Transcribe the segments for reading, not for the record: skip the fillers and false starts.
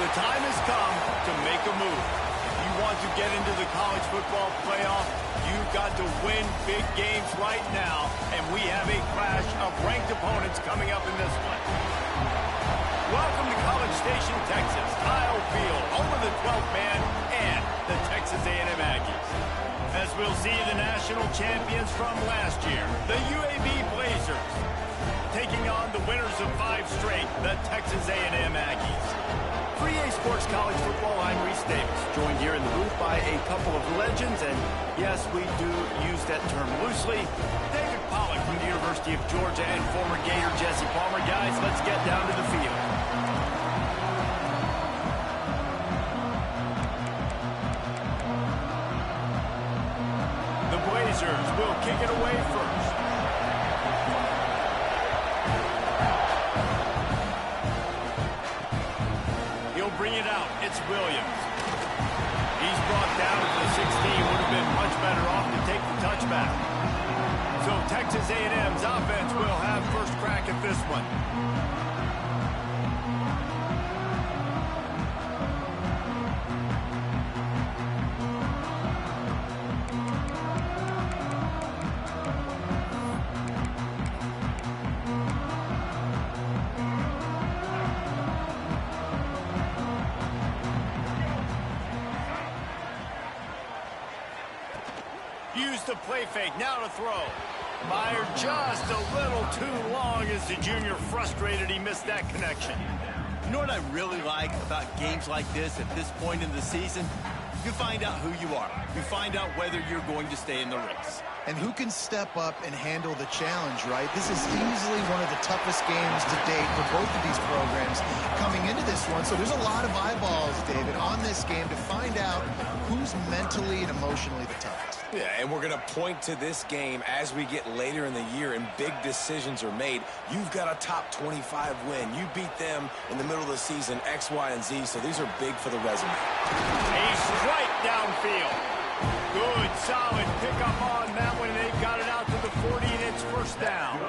The time has come to make a move. You want to get into the college football playoff, you've got to win big games right now, and we have a clash of ranked opponents coming up in this one. Welcome to College Station, Texas, Kyle Field, home of the 12th man and the Texas A&M Aggies. As we'll see the national champions from last year, the UAB Blazers, taking on the winners of 5 straight, the Texas A&M Aggies. For EA Sports College Football, I'm Reese Davis, joined here in the booth by a couple of legends, and yes, we do use that term loosely. David Pollack from the University of Georgia and former Gator Jesse Palmer. Guys, let's get down to the field. The Blazers will kick it away first. Bring it out. It's Williams. He's brought down to the 16. Would have been much better off to take the touchback. So Texas A&M's offense will have first crack at this one. Use the play fake, now to throw. Fired just a little too long as the junior frustrated he missed that connection. You know what I really like about games like this at this point in the season? You find out who you are. You find out whether you're going to stay in the race. And who can step up and handle the challenge, right? This is easily one of the toughest games to date for both of these programs coming into this one. So there's a lot of eyeballs, David, on this game to find out who's mentally and emotionally the toughest. Yeah, and we're going to point to this game as we get later in the year and big decisions are made. You've got a top 25 win. You beat them in the middle of the season, X, Y, and Z, so these are big for the resume. A strike downfield. Good, solid pickup on that one. They got it out to the 40, and it's first down.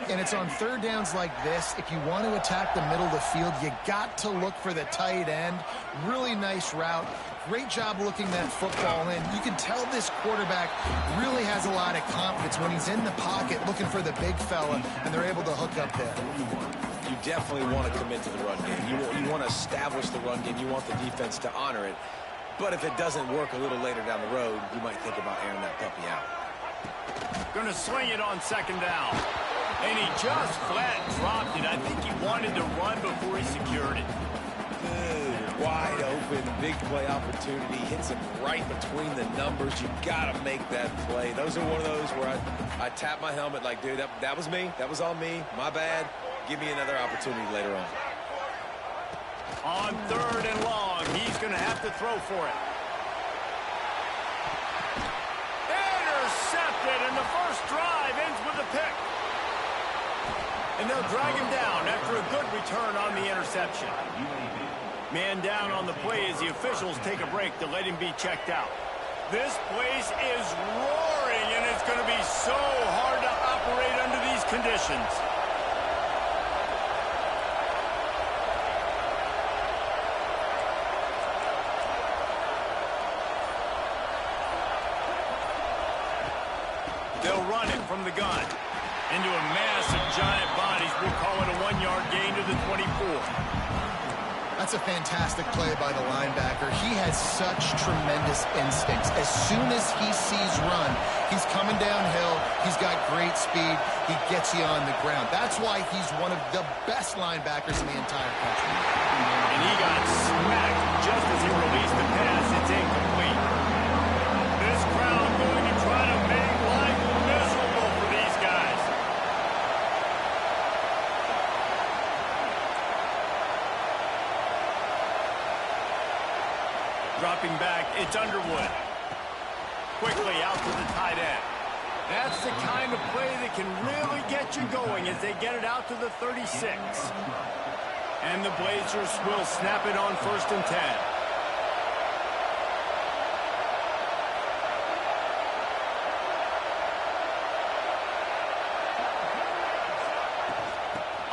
And it's on third downs like this. If you want to attack the middle of the field, you got to look for the tight end. Really nice route. Great job looking that football in. You can tell this quarterback really has a lot of confidence when he's in the pocket looking for the big fella, and they're able to hook up there. You definitely want to commit to the run game. You want to establish the run game. You want the defense to honor it. But if it doesn't work a little later down the road, you might think about airing that puppy out. Going to sling it on second down. And he just flat dropped it. I think he wanted to run before he secured it. Good, wide open, big play opportunity. Hits him right between the numbers. You got to make that play. Those are one of those where I tap my helmet like, dude, that was me. That was all me. My bad. Give me another opportunity later on. On third and long, he's going to have to throw for it. Intercepted, and the first drive ends with a pick. And they'll drag him down after a good return on the interception. Man down on the play as the officials take a break to let him be checked out. This place is roaring, and it's going to be so hard to operate under these conditions. They'll run it from the gun into a mass of giant bodies. We'll call it a 1-yard gain to the 24. That's a fantastic play by the linebacker. He has such tremendous instincts. As soon as he sees run, he's coming downhill. He's got great speed. He gets you on the ground. That's why he's one of the best linebackers in the entire country. And he got smacked just as he released the pass. It's incomplete. This crowd going to try to make life miserable for these guys. Dropping back, it's Underwood. Quickly out to the tight end. That's the kind of play that can really get you going as they get it out to the 36. And the Blazers will snap it on 1st and 10.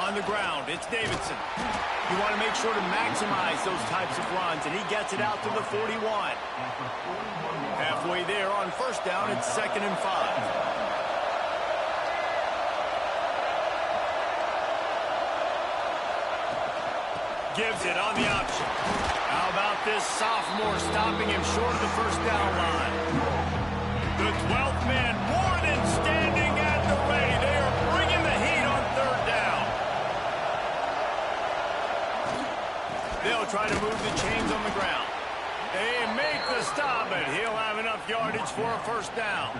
On the ground. It's Davidson. You want to make sure to maximize those types of runs, and he gets it out to the 41. Halfway there on first down, it's 2nd and 5. Gives it on the option. How about this sophomore stopping him short of the first down line? The 12th man more than standing at the ready. They are bringing the heat on 3rd down. They'll try to move the chains on the ground. They make the stop, but he'll have enough yardage for a first down.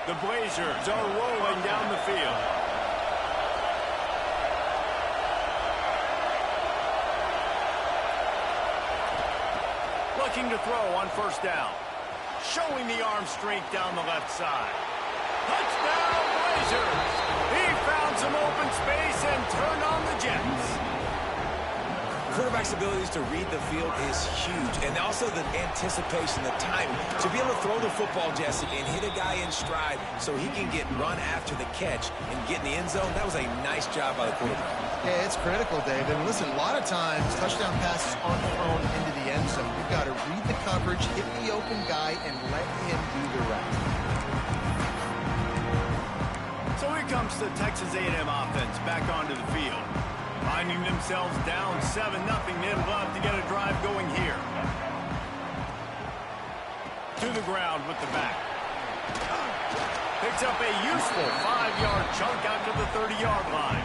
The Blazers are rolling down the field. Looking to throw on first down. Showing the arm strength down the left side. Touchdown, Blazers! He found some open space and turned on the Jets. Quarterback's abilities to read the field is huge, and also the anticipation, the timing. To be able to throw the football, Jesse, and hit a guy in stride so he can get run after the catch and get in the end zone, that was a nice job by the quarterback. Yeah, it's critical, David. And listen, a lot of times, touchdown passes aren't thrown into the end zone. You've got to read the coverage, hit the open guy, and let him do the rest. So here comes the Texas A&M offense back onto the field. Finding themselves down 7-0, they'd love to get a drive going here. To the ground with the back. Picks up a useful 5-yard chunk out to the 30-yard line.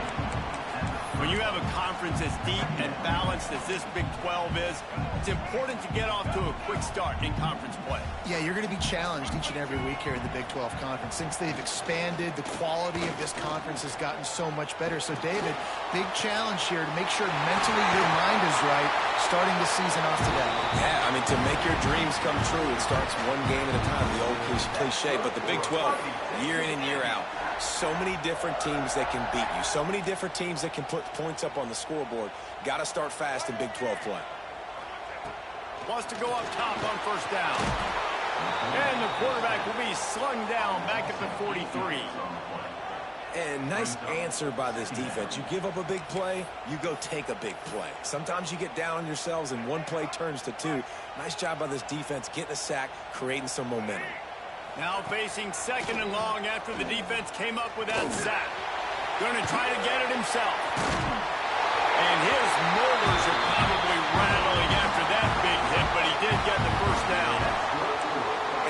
When you have a conference as deep and balanced as this Big 12 is, it's important to get off to a quick start in conference play. Yeah, you're going to be challenged each and every week here in the Big 12 Conference. Since they've expanded, the quality of this conference has gotten so much better. So, David, big challenge here to make sure mentally your mind is right starting the season off today. Yeah, I mean, to make your dreams come true, it starts one game at a time, the old cliche. But the Big 12, year in and year out, so many different teams that can beat you. So many different teams that can put points up on the scoreboard. Got to start fast in Big 12 play. Wants to go up top on first down. And the quarterback will be slung down back at the 43. And nice answer by this defense. You give up a big play, you go take a big play. Sometimes you get down on yourselves and one play turns to two. Nice job by this defense getting a sack, creating some momentum. Now facing 2nd and long after the defense came up with that sack. Going to try to get it himself. And his motors are probably rattling after that big hit, but he did get the first down.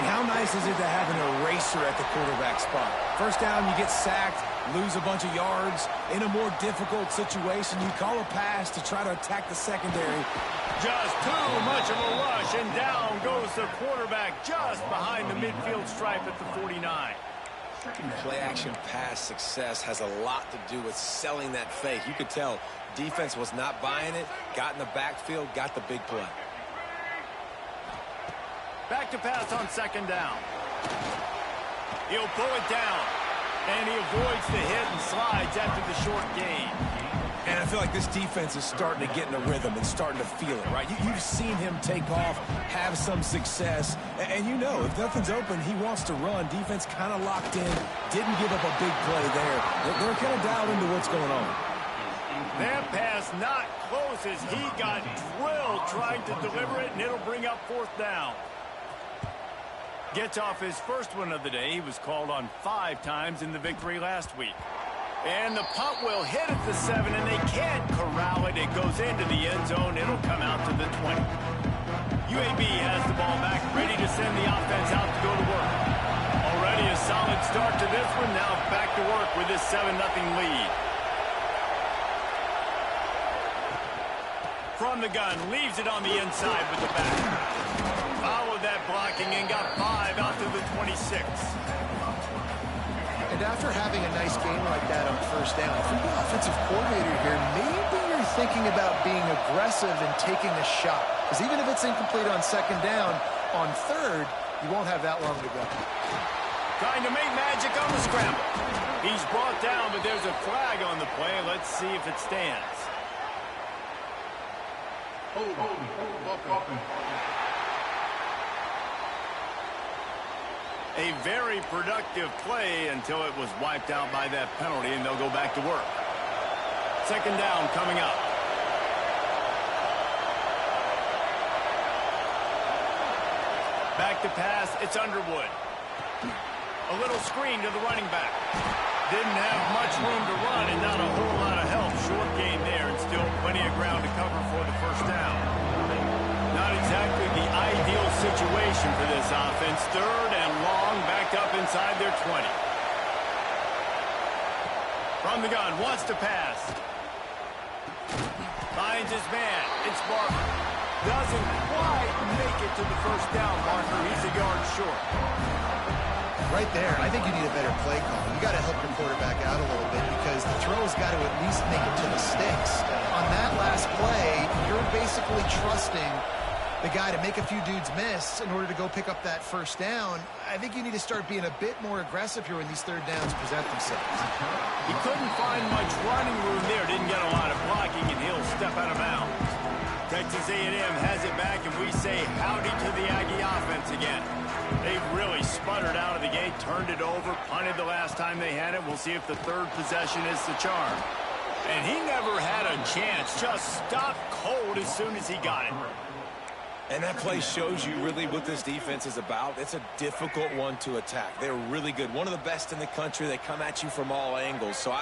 And how nice is it to have an eraser at the quarterback spot? First down, you get sacked, lose a bunch of yards. In a more difficult situation, you call a pass to try to attack the secondary. Just too much of a rush, and down goes the quarterback just behind the midfield stripe at the 49. Play-action pass success has a lot to do with selling that fake. You could tell defense was not buying it, got in the backfield, got the big play. Back to pass on 2nd down. He'll pull it down, and he avoids the hit and slides after the short gain. And I feel like this defense is starting to get in a rhythm and starting to feel it, right? You've seen him take off, have some success, and you know if nothing's open, he wants to run. Defense kind of locked in, didn't give up a big play there. They're kind of dialed into what's going on. That pass not close as he got drilled trying to deliver it, and it'll bring up 4th down. Gets off his first one of the day. He was called on 5 times in the victory last week. And the punt will hit at the 7, and they can't corral it. It goes into the end zone. It'll come out to the 20. UAB has the ball back, ready to send the offense out to go to work. Already a solid start to this one. Now back to work with this 7-0 lead. From the gun, leaves it on the inside with the back. Followed that blocking and got 5 out to the 26. And after having a nice game like that on first down, if you're the offensive coordinator here, maybe you're thinking about being aggressive and taking a shot. Because even if it's incomplete on 2nd down, on 3rd, you won't have that long to go. Trying to make magic on the scramble. He's brought down, but there's a flag on the play. Let's see if it stands. A very productive play until it was wiped out by that penalty, and they'll go back to work. second down coming up. Back to pass, it's Underwood. A little screen to the running back. Didn't have much room to run and not a whole lot of help. Short gain there and still plenty of ground to cover for the first down. Not exactly the ideal situation for this offense. Third and long, backed up inside their 20. From the gun, wants to pass. Finds his man. It's Barber. Doesn't quite make it to the first down marker. He's a yard short. Right there, I think you need a better play call. You got to help your quarterback out a little bit because the throw has got to at least make it to the sticks. On that last play, you're basically trusting the guy to make a few dudes miss in order to go pick up that first down. I think you need to start being a bit more aggressive here when these third downs present themselves. He couldn't find much running room there. Didn't get a lot of blocking, and he'll step out of bounds. Texas A&M has it back, and we say howdy to the Aggie offense again. They've really sputtered out of the gate, turned it over, punted the last time they had it. We'll see if the third possession is the charm. And he never had a chance. Just stopped cold as soon as he got it. And that play shows you really what this defense is about. It's a difficult one to attack. They're really good. One of the best in the country. They come at you from all angles. So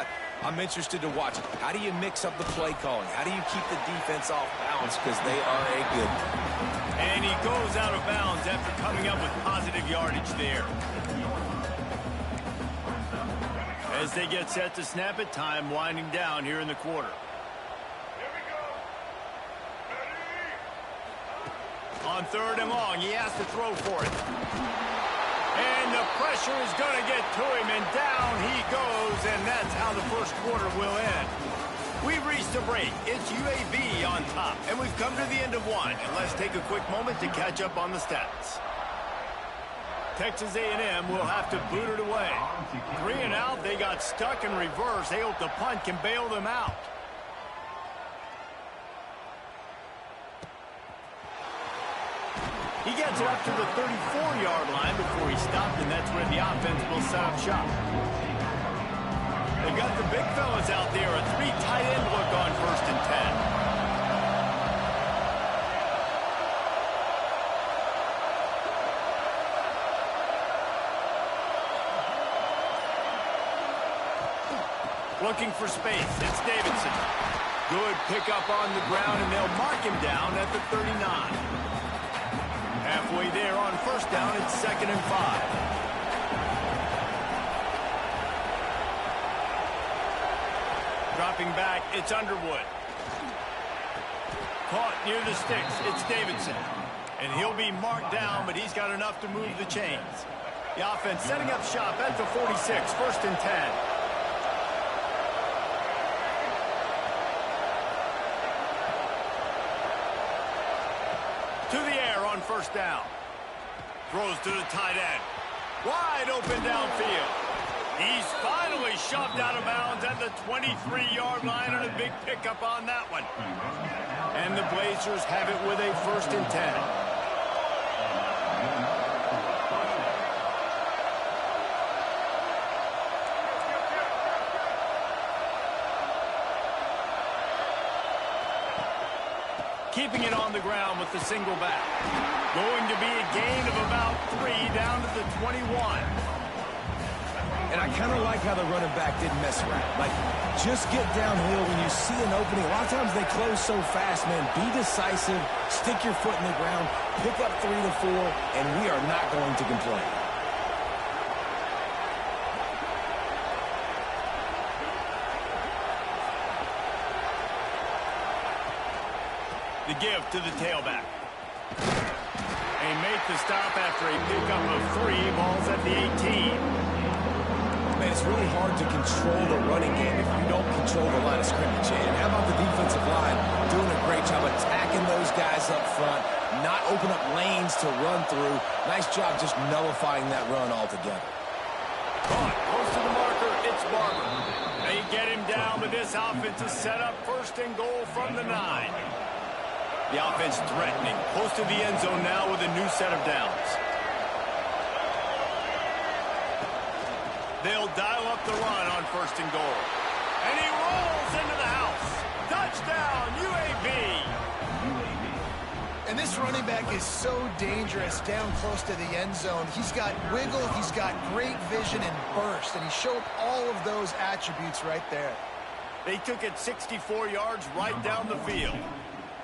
I'm interested to watch. How do you mix up the play calling? How do you keep the defense off balance? Because they are a good one. And he goes out of bounds after coming up with positive yardage there. As they get set to snap it, time winding down here in the quarter. On third and long, he has to throw for it. And the pressure is going to get to him, and down he goes, and that's how the first quarter will end. We've reached a break. It's UAB on top, and we've come to the end of one. And let's take a quick moment to catch up on the stats. Texas A&M will have to boot it away. 3 and out, they got stuck in reverse. They hope the punt can bail them out. He gets it up to the 34-yard line before he stopped, and that's where the offense will set up shop. They've got the big fellas out there, a 3 tight end look on 1st and 10. Looking for space, it's Davidson. Good pickup on the ground, and they'll mark him down at the 39. Halfway there on 1st down, it's 2nd and 5. Dropping back, it's Underwood. Caught near the sticks, it's Davidson. And he'll be marked down, but he's got enough to move the chains. The offense setting up shop at the 46, 1st and 10. To the air on 1st down. Throws to the tight end. Wide open downfield. He's finally shoved out of bounds at the 23-yard line, and a big pickup on that one. And the Blazers have it with a 1st and 10. Keeping it on the ground with the single back. Going to be a gain of about 3 down to the 21. And I kind of like how the running back didn't mess around. Like, just get downhill when you see an opening. A lot of times they close so fast, man. Be decisive, stick your foot in the ground, pick up 3 to 4, and we are not going to complain. The give to the tailback. They make the stop after a pickup of 3. Ball's at the 18. Man, it's really hard to control the running game if you don't control the line of scrimmage. And how about the defensive line doing a great job attacking those guys up front, not open up lanes to run through. Nice job just nullifying that run altogether. Caught close to the marker. It's Barber. They get him down, but this offense is set up 1st and goal from the 9. The offense threatening. Close to the end zone now with a new set of downs. They'll dial up the run on 1st and goal. And he rolls into the house. Touchdown, UAB. And this running back is so dangerous down close to the end zone. He's got wiggle, he's got great vision and burst, and he showed all of those attributes right there. They took it 64 yards right down the field.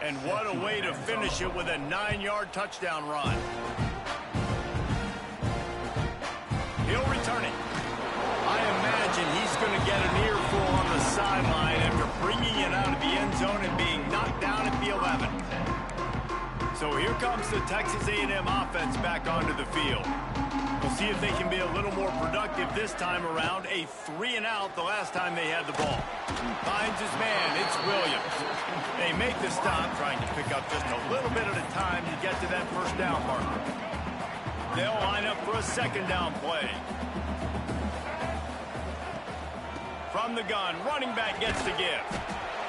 And what a way to finish it with a 9-yard touchdown run. He'll return it. I imagine he's going to get an earful on the sideline after bringing it out of the end zone and being knocked down at the 11. So here comes the Texas A&M offense back onto the field. We'll see if they can be a little more productive this time around. A 3-and-out the last time they had the ball. Finds his man. It's Williams. They make the stop, trying to pick up just a little bit at a time to get to that first down marker. They'll line up for a second down play. From the gun, running back gets the give.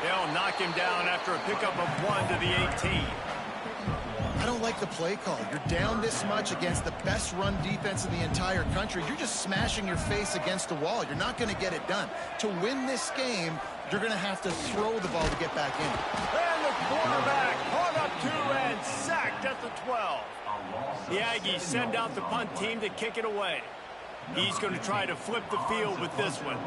They'll knock him down after a pickup of 1 to the 18. I don't like the play call. You're down this much against the best run defense in the entire country. You're just smashing your face against the wall. You're not going to get it done. To win this game, you're going to have to throw the ball to get back in. And the quarterback caught up to and sacked at the 12. The Aggies send out the punt team to kick it away. He's going to try to flip the field with this one.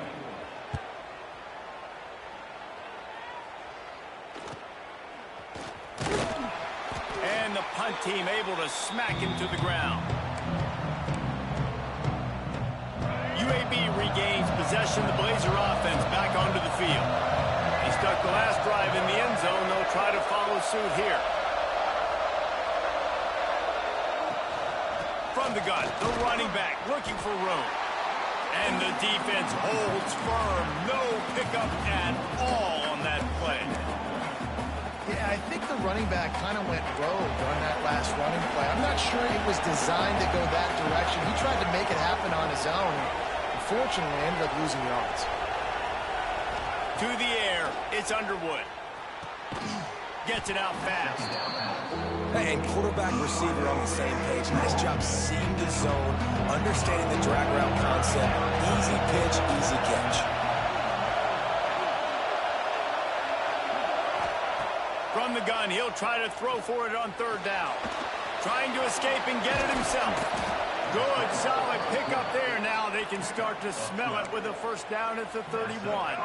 And the punt team able to smack him to the ground. UAB regains possession. The Blazer offense back onto the field. He stuck the last drive in the end zone. They'll try to follow suit here. From the gun, the running back looking for room. And the defense holds firm. No pickup at all on that play. Yeah, I think the running back kind of went rogue on that last running play. I'm not sure it was designed to go that direction. He tried to make it happen on his own. Unfortunately, ended up losing yards. To the air, it's Underwood. Gets it out fast. And quarterback receiver on the same page. Nice job seeing the zone, understanding the drag route concept. Easy pitch, easy catch. From the gun, he'll try to throw for it on third down. Trying to escape and get it himself. Good, solid pickup there. Now they can start to smell it with a first down at the 31.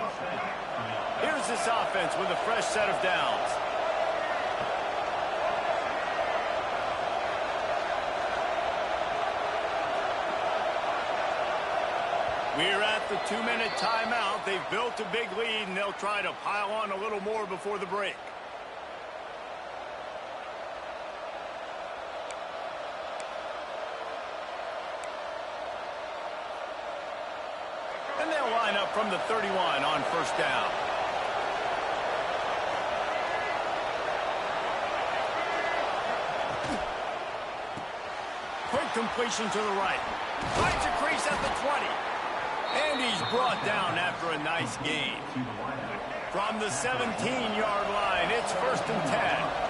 Here's this offense with a fresh set of downs. We're at the 2-minute timeout. They've built a big lead, and they'll try to pile on a little more before the break. And they'll line up from the 31 on first down. Quick completion to the right. Finds a crease at the 20. And he's brought down after a nice gain. From the 17-yard line, it's 1st and 10.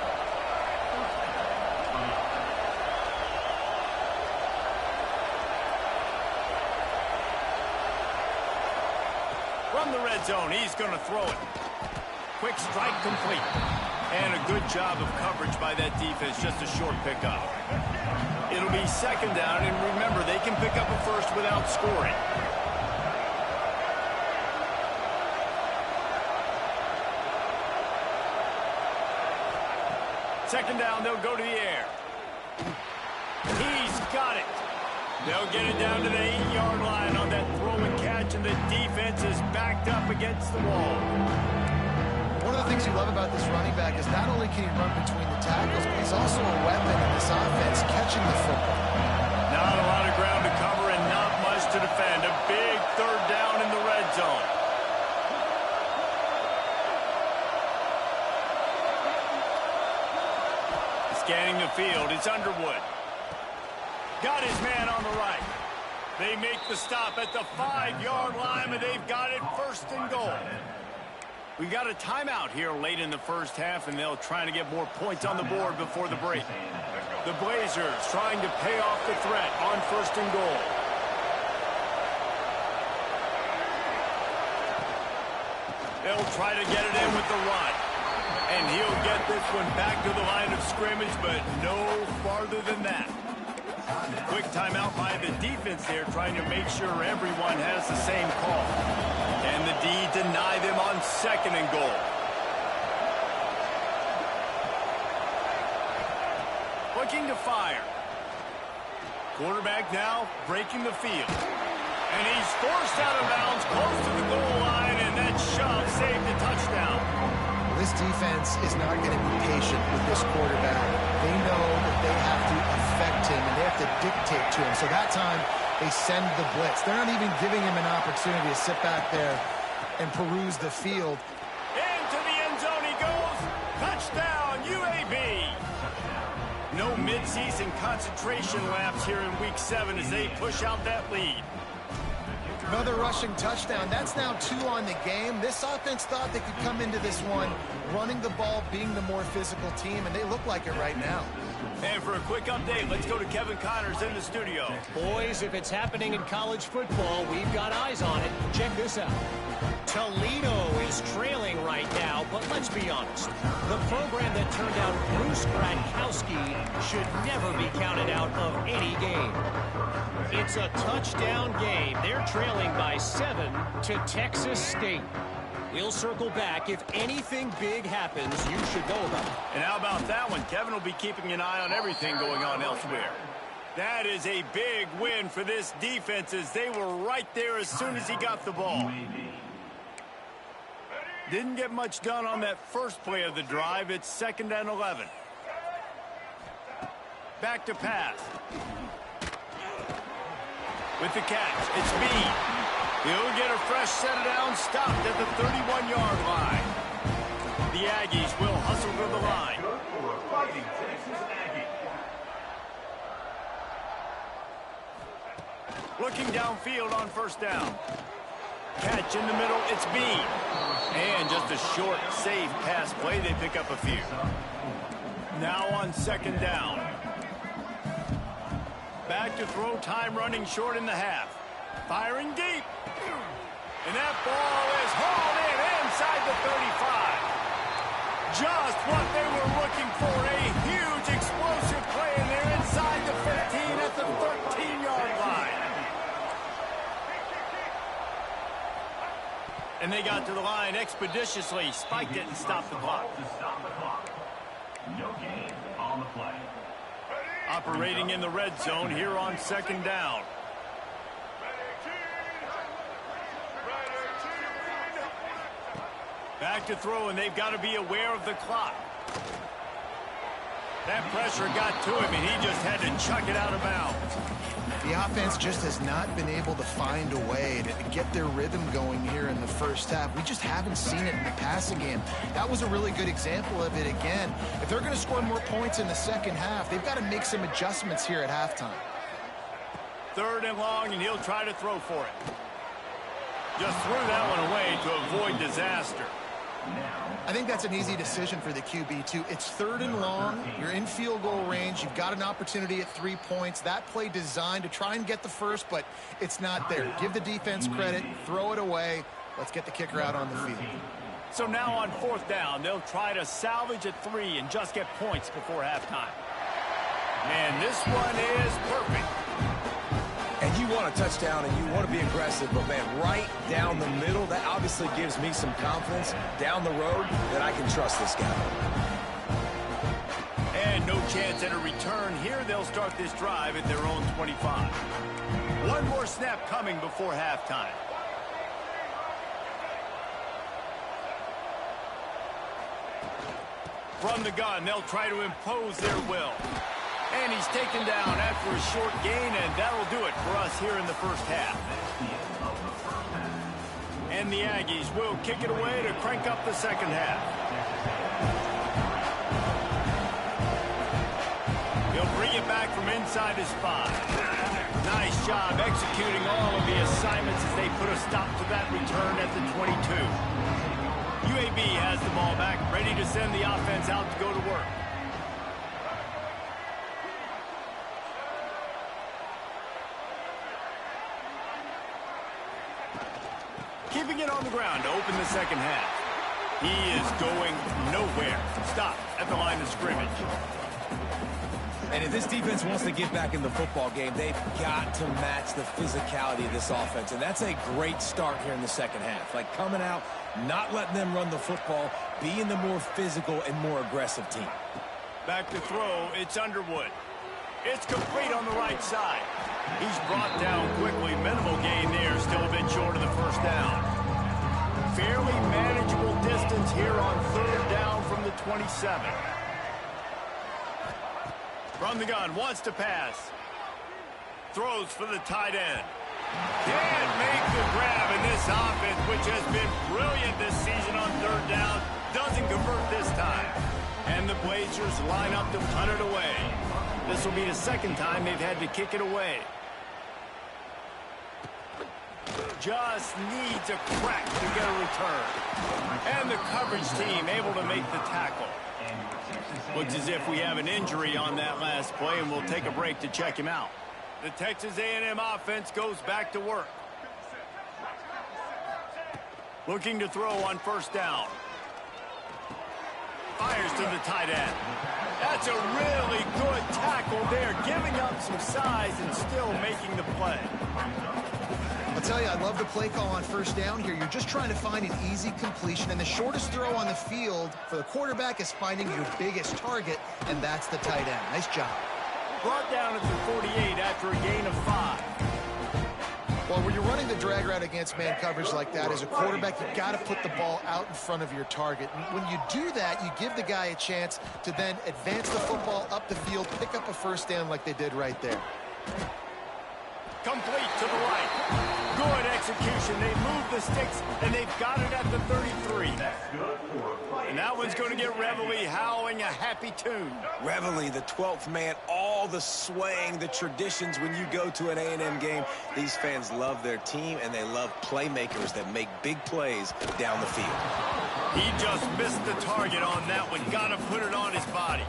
From the red zone, he's going to throw it. Quick strike complete. And a good job of coverage by that defense, just a short pickup. It'll be 2nd down, and remember, they can pick up a first without scoring. Second down, they'll go to the air. He's got it. They'll get it down to the 8-yard line on that throw and catch, and the defense is backed up against the wall. One of the things you love about this running back is not only can he run between the tackles, but he's also a weapon in this offense, catching the football. Not a lot of ground to cover and not much to defend. A big 3rd down in the red zone. Scanning the field, it's Underwood. Got his man on the right. They make the stop at the 5-yard line, and they've got it 1st and goal. We got a timeout here late in the first half, and they'll try to get more points on the board before the break. The Blazers trying to pay off the threat on 1st and goal. They'll try to get it in with the run. And he'll get this one back to the line of scrimmage, but no farther than that. Quick timeout by the defense there, trying to make sure everyone has the same call. And the D deny them on 2nd and goal. Looking to fire. Quarterback now breaking the field. And he's forced out of bounds close to the goal line, and that shove saved the touchdown. This defense is not going to be patient with this quarterback. They know that they have to affect him, and they have to dictate to him. So that time, they send the blitz. They're not even giving him an opportunity to sit back there and peruse the field. Into the end zone he goes. Touchdown, UAB. No midseason concentration laps here in Week 7 as they push out that lead. Another rushing touchdown. That's now 2 on the game. This offense thought they could come into this one running the ball, being the more physical team, and they look like it right now. And for a quick update, let's go to Kevin Connors in the studio. Boys, if it's happening in college football, we've got eyes on it. Check this out. Toledo is trailing right now, but let's be honest. The program that turned out Bruce Gradkowski should never be counted out of any game. It's a touchdown game. They're trailing by 7 to Texas State. We'll circle back. If anything big happens, you should know about it. And how about that one? Kevin will be keeping an eye on everything going on elsewhere. That is a big win for this defense as they were right there as soon as he got the ball. Didn't get much done on that first play of the drive. It's 2nd and 11. Back to pass. With the catch, it's Meade. He'll get a fresh set down, stopped at the 31-yard line. The Aggies will hustle to the line. Looking downfield on 1st down. Catch in the middle, it's Meade. And just a short, safe pass play, they pick up a few. Now on 2nd down. Back to throw, time running short in the half. Firing deep. And that ball is hauled in inside the 35. Just what they were looking for, a huge explosive play, and they're inside the 15 at the 13-yard line. And they got to the line expeditiously, spiked it and stopped the clock. No gain on the play. Operating in the red zone here on 2nd down. Back to throw, and they've got to be aware of the clock. That pressure got to him, and he just had to chuck it out of bounds. The offense just has not been able to find a way to get their rhythm going here in the first half. We just haven't seen it in the passing game. That was a really good example of it again. If they're going to score more points in the second half, they've got to make some adjustments here at halftime. 3rd and long, and he'll try to throw for it. Just threw that one away to avoid disaster. I think that's an easy decision for the QB, too. It's 3rd and long. You're in field goal range. You've got an opportunity at 3 points. That play designed to try and get the first, but it's not there. Give the defense credit. Throw it away. Let's get the kicker out on the field. So now on 4th down, they'll try to salvage at 3 and just get points before halftime. And this one is perfect. And you want a touchdown and you want to be aggressive, but, man, right down the middle, that obviously gives me some confidence down the road that I can trust this guy. And no chance at a return here. They'll start this drive at their own 25. One more snap coming before halftime. From the gun, they'll try to impose their will. And he's taken down after a short gain, and that'll do it for us here in the first half. And the Aggies will kick it away to crank up the second half. He'll bring it back from inside his 5. Nice job executing all of the assignments as they put a stop to that return at the 22. UAB has the ball back, ready to send the offense out to go to work. Keeping it on the ground to open the second half. He is going nowhere. Stop at the line of scrimmage. And if this defense wants to get back in the football game, they've got to match the physicality of this offense. And that's a great start here in the second half. Like coming out, not letting them run the football, being the more physical and more aggressive team. Back to throw, it's Underwood. It's complete on the right side. He's brought down quickly. Minimal gain there, still a bit short of the first down. Fairly manageable distance here on third down from the 27. From the gun, wants to pass. Throws for the tight end. Can't make the grab in this offense, which has been brilliant this season on third down. Doesn't convert this time. And the Blazers line up to punt it away. This will be the second time they've had to kick it away. Just needs a crack to get a return. And the coverage team able to make the tackle. Looks as if we have an injury on that last play, and we'll take a break to check him out. The Texas A&M offense goes back to work. Looking to throw on first down. Fires to the tight end. That's a really good tackle there, giving up some size and still making the play. I'll tell you, I love the play call on first down here. You're just trying to find an easy completion, and the shortest throw on the field for the quarterback is finding your biggest target, and that's the tight end. Nice job. Brought down at the 48 after a gain of 5. Well, when you're running the drag route against man coverage like that, as a quarterback, you've got to put the ball out in front of your target. And when you do that, you give the guy a chance to then advance the football up the field, pick up a first down like they did right there. Complete to the right. Good execution. They move the sticks, and they've got it at the 33. And that one's going to get Reveille howling a happy tune. Reveille, the 12th man, all the swaying, the traditions when you go to an A&M game. These fans love their team, and they love playmakers that make big plays down the field. He just missed the target on that one. Got to put it on his body.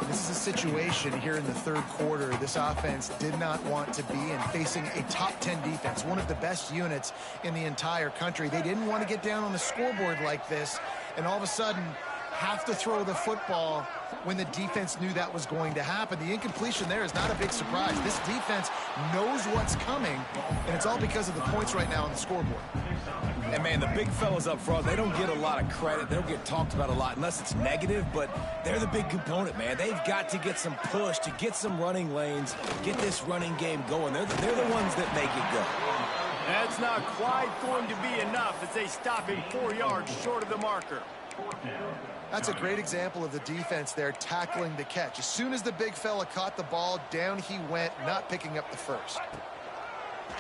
This is a situation here in the third quarter this offense did not want to be in, facing a top 10 defense, one of the best units in the entire country. They didn't want to get down on the scoreboard like this and all of a sudden have to throw the football when the defense knew that was going to happen. The incompletion there is not a big surprise. This defense knows what's coming, and it's all because of the points right now on the scoreboard. And, man, the big fellas up front, they don't get a lot of credit. They don't get talked about a lot unless it's negative, but they're the big component, man. They've got to get some push, to get some running lanes, get this running game going. They're the ones that make it go. That's not quite going to be enough as they stop him 4 yards short of the marker. That's a great example of the defense there tackling the catch. As soon as the big fella caught the ball, down he went, not picking up the first.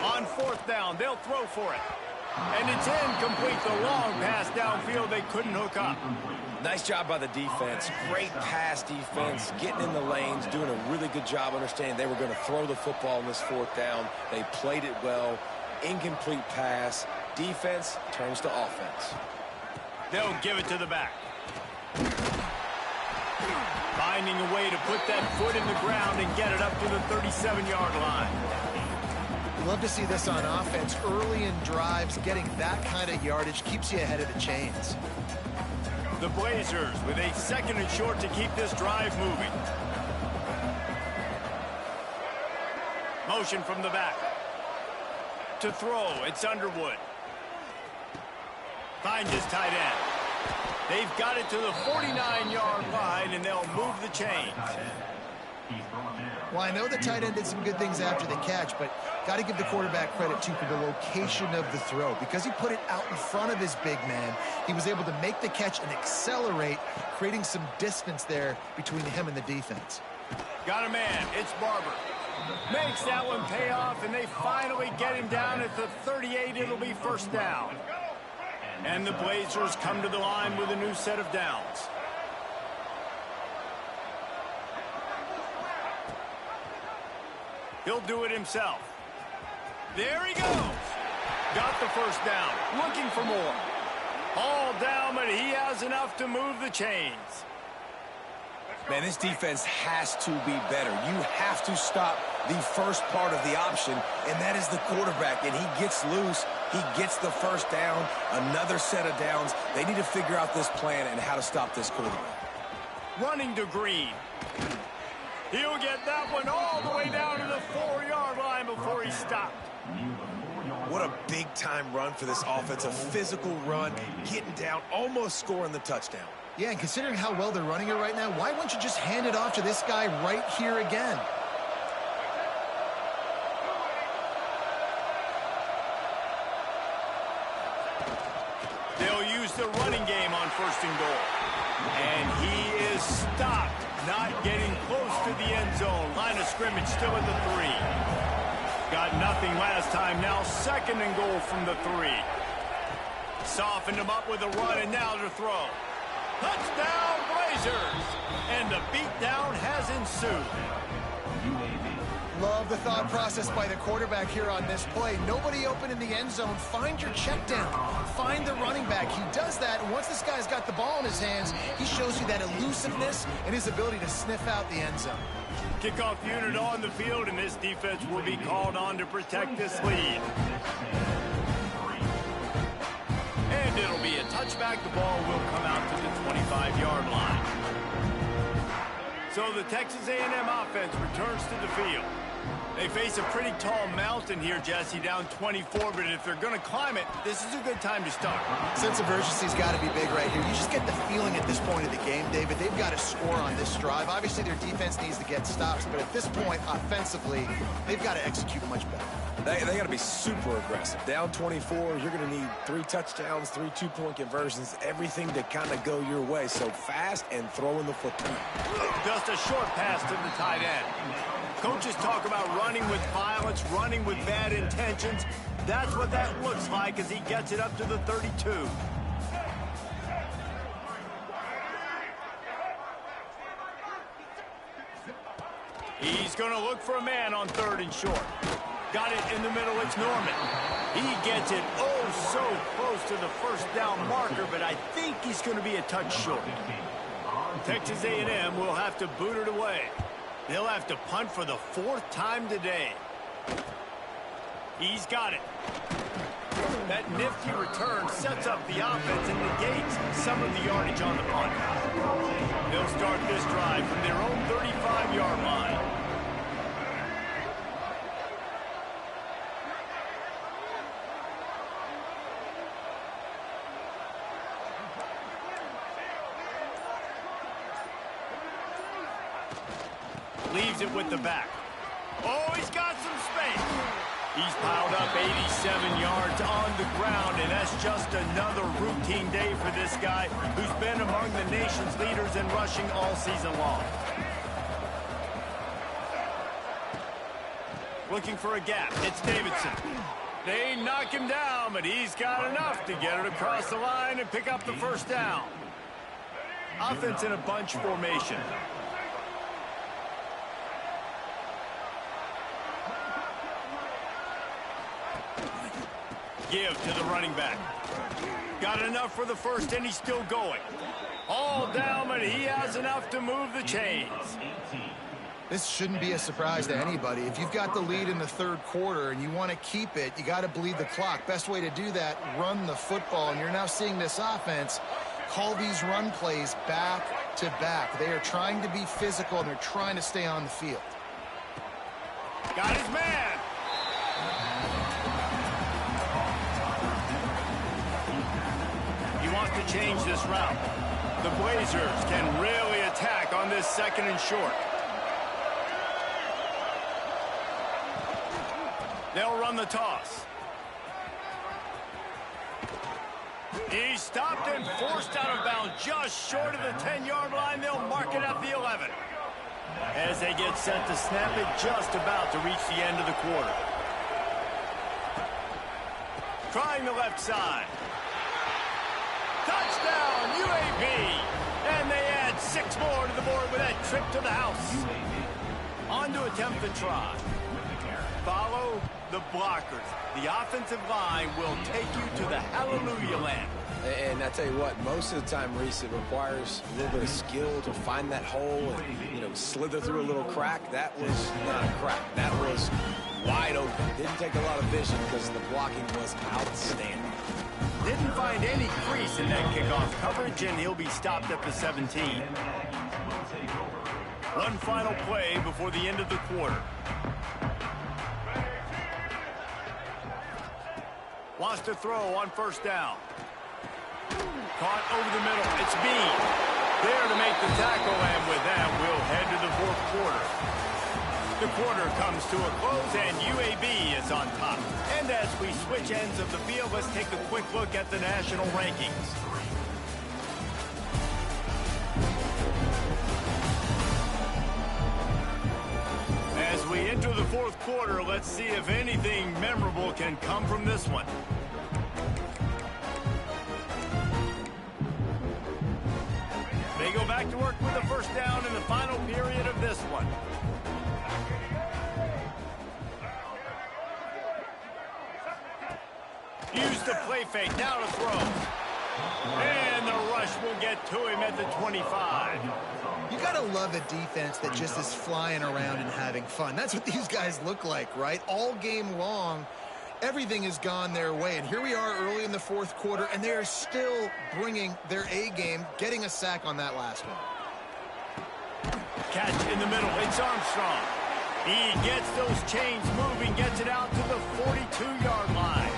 On fourth down, they'll throw for it. And it's incomplete. The long pass downfield they couldn't hook up. Nice job by the defense. Great pass defense, getting in the lanes, doing a really good job understanding they were going to throw the football in this fourth down. They played it well. Incomplete pass. Defense turns to offense. They'll give it to the back. Finding a way to put that foot in the ground and get it up to the 37-yard line. Love to see this on offense. Early in drives, getting that kind of yardage keeps you ahead of the chains. The Blazers with a second and short to keep this drive moving. Motion from the back. To throw, it's Underwood. Finds his tight end. They've got it to the 49-yard line, and they'll move the chains. Well, I know the tight end did some good things after the catch, but got to give the quarterback credit, too, for the location of the throw. Because he put it out in front of his big man, he was able to make the catch and accelerate, creating some distance there between him and the defense. Got a man. It's Barber. Makes that one pay off, and they finally get him down at the 38. It'll be first down. And the Blazers come to the line with a new set of downs. He'll do it himself. There he goes. Got the first down. Looking for more. All down, but he has enough to move the chains. Man, this defense has to be better. You have to stop the first part of the option, and that is the quarterback. And he gets loose. He gets the first down, another set of downs. They need to figure out this plan and how to stop this quarterback. Running to Green. He'll get that one all the way down to the 4-yard line before he stopped. What a big-time run for this offense. A physical run, getting down, almost scoring the touchdown. Yeah, and considering how well they're running it right now, why wouldn't you just hand it off to this guy right here again? They'll use the running game on 1st and goal. And he is stopped, not getting close to the end zone. Line of scrimmage still at the 3. Got nothing last time. Now 2nd and goal from the 3. Softened him up with a run, and now to throw. Touchdown, Blazers! And the beatdown has ensued. Love the thought process by the quarterback here on this play. Nobody open in the end zone. Find your check down. Find the running back. He does that, and once this guy's got the ball in his hands, he shows you that elusiveness and his ability to sniff out the end zone. Kickoff unit on the field, and this defense will be called on to protect this lead. And it'll be a touchback. The ball will come out to the 25-yard line. So the Texas A&M offense returns to the field. They face a pretty tall mountain here, Jesse, down 24, but if they're going to climb it, this is a good time to start. Sense of urgency's got to be big right here. You just get the feeling at this point of the game, David, they've got to score on this drive. Obviously, their defense needs to get stops, but at this point, offensively, they've got to execute much better. They got to be super aggressive. Down 24, you're going to need 3 touchdowns, 3 two-point conversions, everything to kind of go your way. So fast and throwing the football. Just a short pass to the tight end. Coaches talk about running with violence, running with bad intentions. That's what that looks like as he gets it up to the 32. He's going to look for a man on 3rd and short. Got it in the middle. It's Norman. He gets it oh so close to the first down marker, but I think he's going to be a touch short. Texas A&M will have to boot it away. They'll have to punt for the 4th time today. He's got it. That nifty return sets up the offense and negates some of the yardage on the punt. They'll start this drive from their own 35-yard line. Leaves it with the back. Oh, he's got some space. He's piled up 87 yards on the ground, and that's just another routine day for this guy who's been among the nation's leaders in rushing all season long. Looking for a gap. It's Davidson. They knock him down, but he's got enough to get it across the line and pick up the first down. Offense in a bunch formation. Give to the running back. Got enough for the first, and he's still going. All down, but he has enough to move the chains. This shouldn't be a surprise to anybody. If you've got the lead in the 3rd quarter and you want to keep it, you got to bleed the clock. Best way to do that, run the football. And you're now seeing this offense call these run plays back to back. They are trying to be physical, and they're trying to stay on the field. Got his man. To change this route. The Blazers can really attack on this 2nd and short. They'll run the toss. He's stopped and forced out of bounds just short of the 10-yard line. They'll mark it at the 11. As they get set to snap it, just about to reach the end of the quarter. Trying the left side. Touchdown, UAB! And they add 6 more to the board with that trip to the house. On to attempt the try. Follow, the blockers. The offensive line will take you to the hallelujah land. And I tell you what, most of the time, Reese, it requires a little bit of skill to find that hole and, you know, slither through a little crack. That was not a crack. That was wide open. Didn't take a lot of vision because the blocking was outstanding. Didn't find any crease in that kickoff coverage, and he'll be stopped at the 17. One final play before the end of the quarter. Wants to throw on first down. Caught over the middle. It's Bean. There to make the tackle, and with that, we'll head to the fourth quarter. The quarter comes to a close, and UAB is on top. And as we switch ends of the field, let's take a quick look at the national rankings. As we enter the fourth quarter, let's see if anything memorable can come from this one. They go back to work with the first down in the final period of this one. Use the play fake, now to throw. And the rush will get to him at the 25. You got to love a defense that just is flying around and having fun. That's what these guys look like, right? All game long, everything has gone their way. And here we are early in the fourth quarter, and they are still bringing their A game, getting a sack on that last one. Catch in the middle, it's Armstrong. He gets those chains moving, gets it out to the 42-yard line.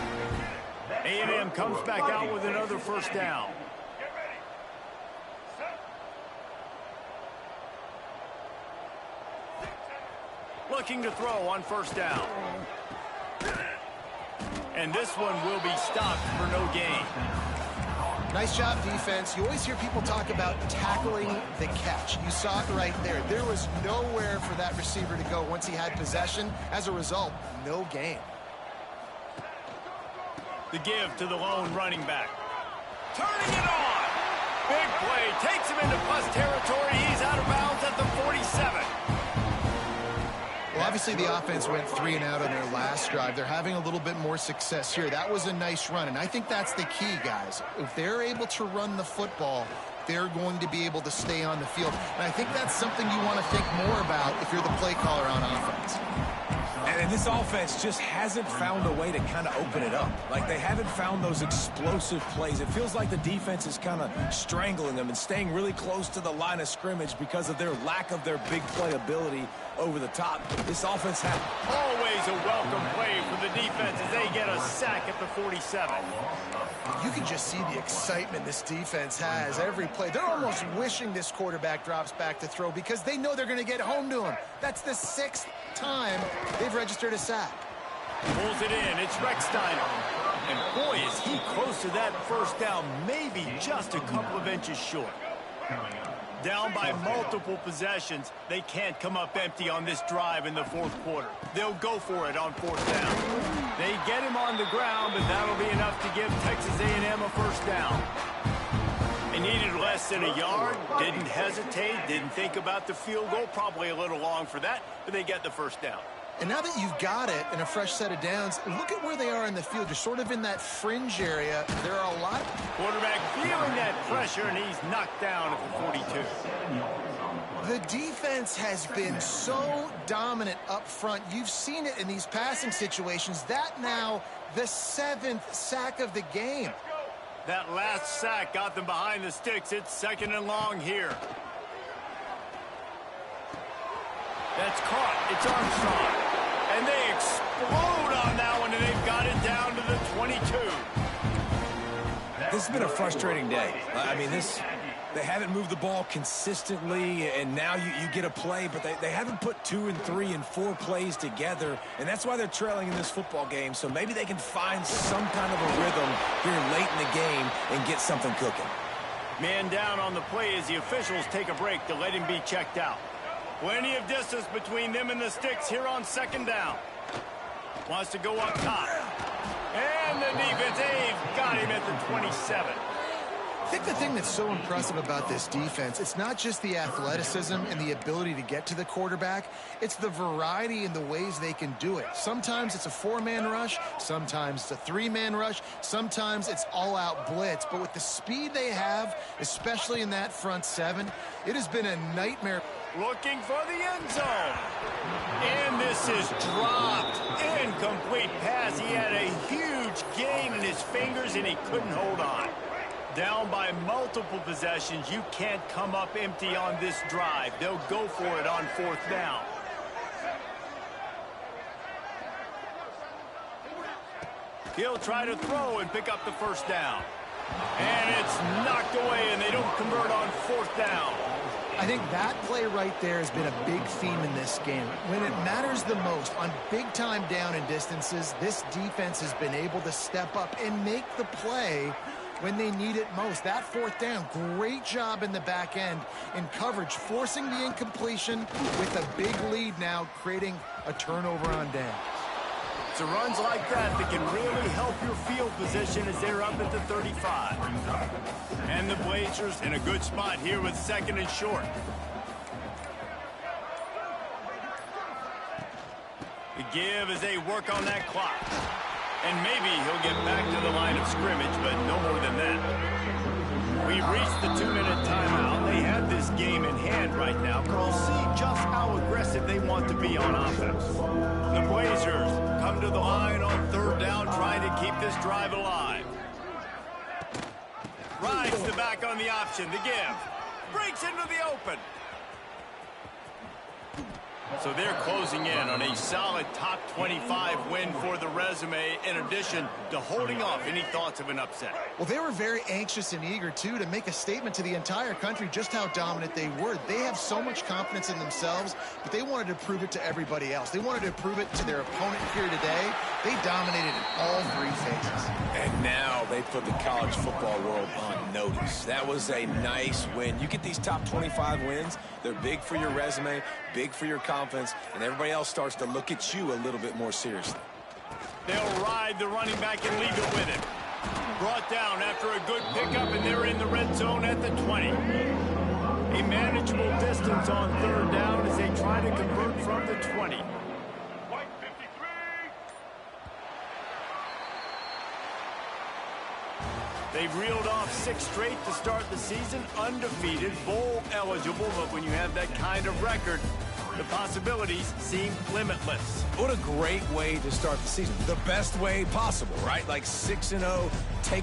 A&M comes back out with another first down. Looking to throw on first down. And this one will be stopped for no gain. Nice job, defense. You always hear people talk about tackling the catch. You saw it right there. There was nowhere for that receiver to go once he had possession. As a result, no gain. The give to the lone running back. Turning it on. Big play. Takes him into plus territory. He's out of bounds at the 47. Well, obviously the offense went 3 and out on their last drive. They're having a little bit more success here. That was a nice run, and I think that's the key, guys. If they're able to run the football, they're going to be able to stay on the field. And I think that's something you want to think more about if you're the play caller on offense. And this offense just hasn't found a way to kind of open it up. Like, they haven't found those explosive plays. It feels like the defense is kind of strangling them and staying really close to the line of scrimmage because of their lack of their big play ability over the top. This offense has always a welcome play for the defense as they get a sack at the 47. You can just see the excitement this defense has every play. They're almost wishing this quarterback drops back to throw because they know they're going to get home to him. That's the 6th time they've registered a sack. Pulls it in. It's Recksteiner. And boy, is he close to that first down, maybe just a couple of inches short. Down by multiple possessions, they can't come up empty on this drive in the fourth quarter. They'll go for it on fourth down. They get him on the ground, but that'll be enough to give Texas A&M a first down. They needed less than a yard, didn't hesitate, didn't think about the field goal. Probably a little long for that, but they get the first down. And now that you've got it in a fresh set of downs, look at where they are in the field. You're sort of in that fringe area. There are a lot. Quarterback feeling that pressure, and he's knocked down at the 42. The defense has been so dominant up front. You've seen it in these passing situations. That now the 7th sack of the game. That last sack got them behind the sticks. It's 2nd and long here. That's caught. It's Armstrong. And they explode on that one, and they've got it down to the 22. This has been a frustrating day. I mean, they haven't moved the ball consistently, and now you get a play, but they haven't put 2 and 3 and 4 plays together, and that's why they're trailing in this football game. So maybe they can find some kind of a rhythm here late in the game and get something cooking. Man down on the play as the officials take a break to let him be checked out. Plenty of distance between them and the sticks here on 2nd down. Wants to go up top. And the defense, they've got him at the 27. I think the thing that's so impressive about this defense, it's not just the athleticism and the ability to get to the quarterback. It's the variety in the ways they can do it. Sometimes it's a 4-man rush. Sometimes it's a 3-man rush. Sometimes it's all-out blitz. But with the speed they have, especially in that front 7, it has been a nightmare. Looking for the end zone. And this is dropped. Incomplete pass. He had a huge gain in his fingers, and he couldn't hold on. Down by multiple possessions, you can't come up empty on this drive. They'll go for it on 4th down. He'll try to throw and pick up the 1st down. And it's knocked away, and they don't convert on 4th down. I think that play right there has been a big theme in this game. When it matters the most, on big-time down and distances, this defense has been able to step up and make the play when they need it most. That 4th down, great job in the back end in coverage, forcing the incompletion with a big lead now, creating a turnover on down. It's runs like that that can really help your field position as they're up at the 35. And the Blazers in a good spot here with 2nd and short. The give as they work on that clock. And maybe he'll get back to the line of scrimmage, but no more than that. We've reached the 2-minute timeout. They have this game in hand right now. We'll see just how aggressive they want to be on offense. The Blazers come to the line on 3rd down, trying to keep this drive alive. Rides the back on the option. The give. Breaks into the open. So they're closing in on a solid top 25 win for the resume, in addition to holding off any thoughts of an upset. Well, they were very anxious and eager, too, to make a statement to the entire country just how dominant they were. They have so much confidence in themselves, but they wanted to prove it to everybody else. They wanted to prove it to their opponent here today. They dominated in all 3 phases. And now they put the college football world on notice. That was a nice win. You get these top 25 wins, they're big for your resume, big for your confidence, and everybody else starts to look at you a little bit more seriously. They'll ride the running back and leave it with him. Brought down after a good pickup, and they're in the red zone at the 20. A manageable distance on 3rd down as they try to convert from the 20. They've reeled off 6 straight to start the season, undefeated, bowl eligible, but when you have that kind of record, the possibilities seem limitless. What a great way to start the season. The best way possible, right? Like 6-0, take